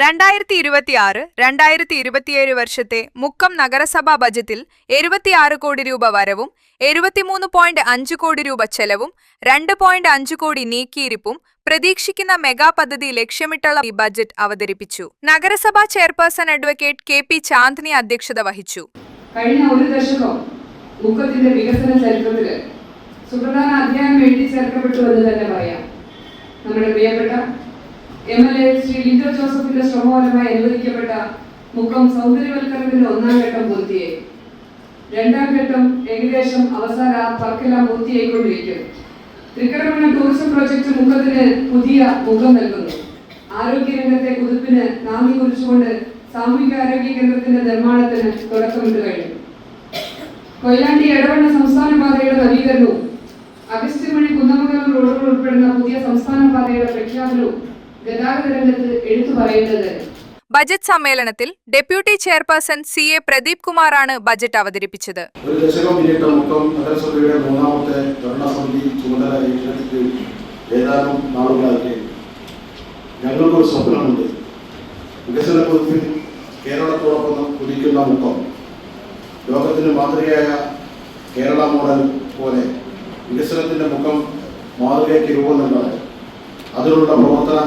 2026-2027 വർഷത്തെ മുക്കം നഗരസഭാ ബജറ്റിൽ 76 കോടി രൂപ വരവും 73.5 കോടി രൂപ ചെലവും 2.5 കോടി നീക്കിയിരിപ്പും പ്രതീക്ഷിക്കുന്ന മെഗാ പദ്ധതി ലക്ഷ്യമിട്ടുള്ള ഈ ബജറ്റ് അവതരിപ്പിച്ചു. നഗരസഭാ ചെയർപേഴ്സൺ അഡ്വക്കേറ്റ് കെ.പി. ചാന്ദ്നി അധ്യക്ഷത വഹിച്ചു. കഴിഞ്ഞ ഒരു ദശകം മുക്കത്തിന്റെ വികസന ചരിത്രത്തിൽ സുപ്രധാന അധ്യായം എഴുതി ചേർക്കപ്പെട്ടു എന്ന് തന്നെ പറയാം. നമ്മുടെ പ്രിയപ്പെട്ട MLA ശ്രീ ലിൻഡോ ജോസഫിന്റെ ശ്രമഫലമായി അനുവദിക്കപ്പെട്ട മുക്കം സൗന്ദര്യവൽക്കരണത്തിന്റെ 1ാം ഘട്ടം പൂർത്തിയായി. 2ാം ഘട്ടം ഏകദേശം അവസാന വർക്കെല്ലാം പൂർത്തിയായിക്കൊണ്ടിരിക്കുന്നു. തൃക്കരമണ്ണ ടൂറിസം പ്രോജക്ട് മുക്കത്തിന് പുതിയ മുഖം നൽകുന്നു. ആരോഗ്യരംഗത്തെ കുതിപ്പിന് നാന്ദി കുറിച്ചുകൊണ്ട് സാമൂഹികാരോഗ്യ കേന്ദ്രത്തിന്റെ നിർമ്മാണത്തിന് തുടക്കമിട്ട് കഴിഞ്ഞു. കൊയിലാണ്ടി എടവണ്ണ സംസ്ഥാന പാതയുടെ നവീകരണവും അഗസ്ത്യമണി കുന്നമംഗലം റോഡുകൾ ഉൾപ്പെടുന്ന പുതിയ സംസ്ഥാന പാതയുടെ പ്രഖ്യാപനവും ഗതാഗത രംഗത്ത് എടുത്തു പറയേണ്ടത്. ബജറ്റ് സമ്മേളനത്തിൽ ഡെപ്യൂട്ടി ചെയർപേഴ്സൺ CA പ്രദീപ് കുമാറാണ് ബജറ്റ് അവതരിപ്പിച്ചത്. ഒരു ദശകം പിന്നിട്ട മുക്കം നഗരസഭയുടെ 3ാമത്തെ ഭരണസമിതി ചുമതല ഏറ്റെടുത്തിട്ട് ഏതാനും നാളുകളായിട്ട് ഞങ്ങൾക്കൊരു സ്വപ്നമുണ്ട്. വികസന കുതിപ്പിൽ കേരളത്തോടൊപ്പം കുതിക്കുന്ന മുക്കം ലോകത്തിന് മാതൃകയായ കേരള മോഡൽ പോലെ വികസനത്തിന്റെ മുഖം മാതൃകയ്ക്ക് രൂപം നൽകാതെ അതിനുള്ള പ്രവർത്തന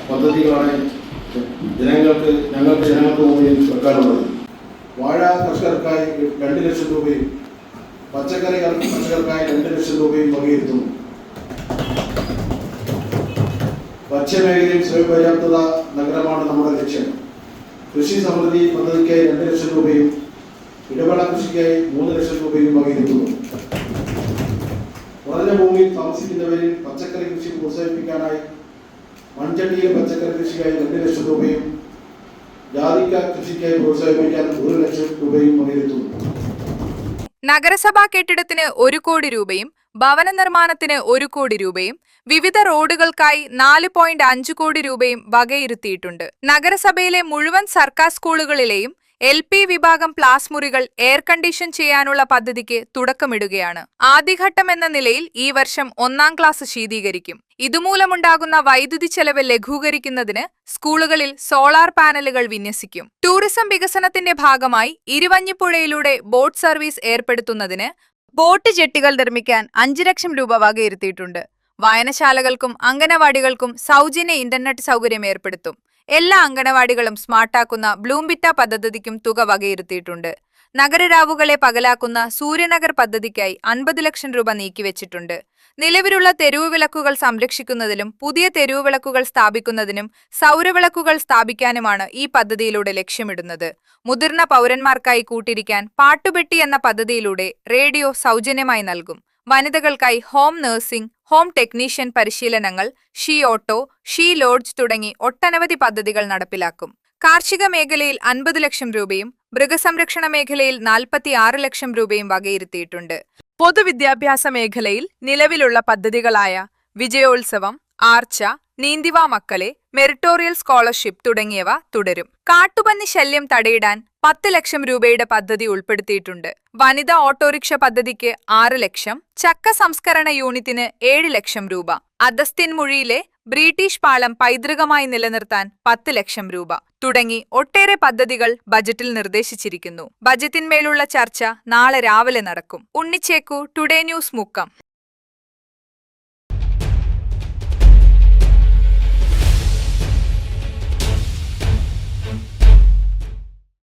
പദ്ധതികളാണ് ജനങ്ങൾക്ക് മുന്നിൽ വെക്കാനുള്ളത്. വാഴ കർഷകർക്കായി 2 ലക്ഷം രൂപയും പച്ചക്കറി കർഷകർക്കായി 2 ലക്ഷം രൂപയും വകയിരുത്തുന്നു. ഭക്ഷ്യമേഖലയിൽ സ്വയം പര്യാപ്തത നഗരമാണ് നമ്മുടെ ലക്ഷ്യം. കൃഷി സമൃദ്ധി പദ്ധതിക്കായി 2 ലക്ഷം രൂപയും ഇടവേള കൃഷിക്കായി 3 ലക്ഷം രൂപയും വകയിരുത്തുന്നു. കുറഞ്ഞ ഭൂമിയിൽ താമസിക്കുന്നവരിൽ പച്ചക്കറി കൃഷി പ്രോത്സാഹിപ്പിക്കാനായി മൺചട്ടിയിലെ പച്ചക്കറി കൃഷിക്കായി 2 ലക്ഷം രൂപയും ജാതിക്ക കൃഷിക്കായി പ്രോത്സാഹിപ്പിക്കാൻ 1 ലക്ഷം രൂപയും വകയിരുത്തുന്നു. നഗരസഭാ കെട്ടിടത്തിന് 1 കോടി രൂപയും ഭവന നിർമ്മാണത്തിന് 1 കോടി രൂപയും വിവിധ റോഡുകൾക്കായി 4.5 കോടി രൂപയും വകയിരുത്തിയിട്ടുണ്ട്. നഗരസഭയിലെ മുഴുവൻ സർക്കാർ സ്കൂളുകളിലെയും LP വിഭാഗം ക്ലാസ് മുറികൾ എയർ കണ്ടീഷൻ ചെയ്യാനുള്ള പദ്ധതിക്ക് തുടക്കമിടുകയാണ്. ആദ്യഘട്ടം എന്ന നിലയിൽ ഈ വർഷം 1ാം ക്ലാസ് ശീതീകരിക്കും. ഇതുമൂലമുണ്ടാകുന്ന വൈദ്യുതി ചെലവ് ലഘൂകരിക്കുന്നതിന് സ്കൂളുകളിൽ സോളാർ പാനലുകൾ വിന്യസിക്കും. ടൂറിസം വികസനത്തിന്റെ ഭാഗമായി ഇരുവഞ്ഞിപ്പുഴയിലൂടെ ബോട്ട് സർവീസ് ഏർപ്പെടുത്തുന്നതിന് ബോട്ട് ജെട്ടികൾ നിർമ്മിക്കാൻ 5 ലക്ഷം രൂപ വകയിരുത്തിയിട്ടുണ്ട്. വായനശാലകൾക്കും അംഗനവാടികൾക്കും സൗജന്യ ഇന്റർനെറ്റ് സൗകര്യം ഏർപ്പെടുത്തും. എല്ലാ അംഗനവാടികളും സ്മാർട്ടാക്കുന്ന ബ്ലൂംബിറ്റ പദ്ധതിക്കും തുക വകയിരുത്തിയിട്ടുണ്ട്. നഗരരാവുകളെ പകലാക്കുന്ന സൂര്യനഗർ പദ്ധതിക്കായി 50 ലക്ഷം രൂപ നീക്കിവെച്ചിട്ടുണ്ട്. നിലവിലുള്ള തെരുവു വിളക്കുകൾ സംരക്ഷിക്കുന്നതിലും പുതിയ തെരുവു വിളക്കുകൾ സ്ഥാപിക്കുന്നതിനും സൗരവിളക്കുകൾ സ്ഥാപിക്കാനുമാണ് ഈ പദ്ധതിയിലൂടെ ലക്ഷ്യമിടുന്നത്. മുതിർന്ന പൗരന്മാർക്കായി കൂട്ടിരിക്കാൻ പാട്ടുപെട്ടി എന്ന പദ്ധതിയിലൂടെ റേഡിയോ സൗജന്യമായി നൽകും. വനിതകൾക്കായി ഹോം നഴ്സിംഗ്, ഹോം ടെക്നീഷ്യൻ പരിശീലനങ്ങൾ, ഷീ ഓട്ടോ, ഷീ ലോഡ്ജ് തുടങ്ങി ഒട്ടനവധി പദ്ധതികൾ നടപ്പിലാക്കും. കാർഷിക മേഖലയിൽ 50 ലക്ഷം രൂപയും മൃഗസംരക്ഷണ മേഖലയിൽ 46 ലക്ഷം രൂപയും വകയിരുത്തിയിട്ടുണ്ട്. പൊതുവിദ്യാഭ്യാസ മേഖലയിൽ നിലവിലുള്ള പദ്ധതികളായ വിജയോത്സവം, ആർച്ച, നീന്തിവ മക്കളെ, മെറിറ്റോറിയൽ സ്കോളർഷിപ്പ് തുടങ്ങിയവ തുടരും. കാട്ടുപന്നി ശല്യം തടയിടാൻ 10 ലക്ഷം രൂപയുടെ പദ്ധതി ഉൾപ്പെടുത്തിയിട്ടുണ്ട്. വനിതാ ഓട്ടോറിക്ഷ പദ്ധതിക്ക് 6 ലക്ഷം, ചക്ക സംസ്കരണ യൂണിറ്റിന് 7 ലക്ഷം രൂപ, അഗസ്ത്യൻമുഴിയിലെ ബ്രിട്ടീഷ് പാളം പൈതൃകമായി നിലനിർത്താൻ 10 ലക്ഷം രൂപ തുടങ്ങി ഒട്ടേറെ പദ്ധതികൾ ബജറ്റിൽ നിർദ്ദേശിച്ചിരിക്കുന്നു. ബജറ്റിന്മേലുള്ള ചർച്ച നാളെ രാവിലെ നടക്കും. Unnichekku, today news, Mukkam.